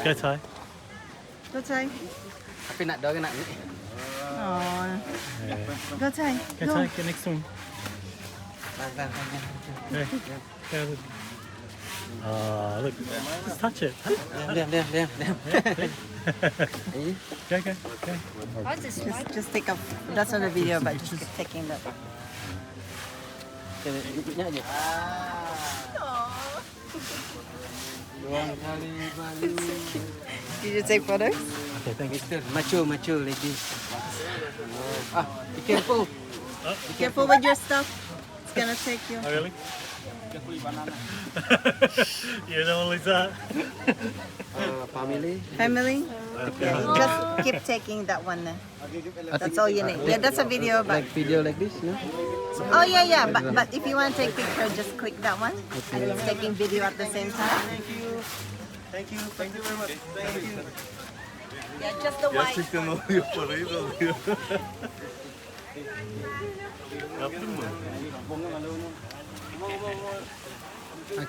Go Thai. Go Thai. Tapi nak dorang nak ni. Oh. Go Thai. Go Go. Thai, get next one. Bang. Hey. Go. Look, just touch it. Diam. Go. Just take a. That's not a video, but just taking that. Ikutnya aja. Dua kali Bali. Did you take photos? Okay, thank you. Mature lady. Be careful. Be careful with your stuff. It's gonna take you. Oh, really? You know Lisa? Family. Family? Yeah, you just keep taking that one. That's all you need. Yeah, that's a video, but Like video like this, no? oh yeah. But if you want to take picture, just click that one, and it's taking video at the same time. Thank you very much. Thank you. Yeah, just the white. Gerçekten oluyor parayı da alıyor. Yaptın mı?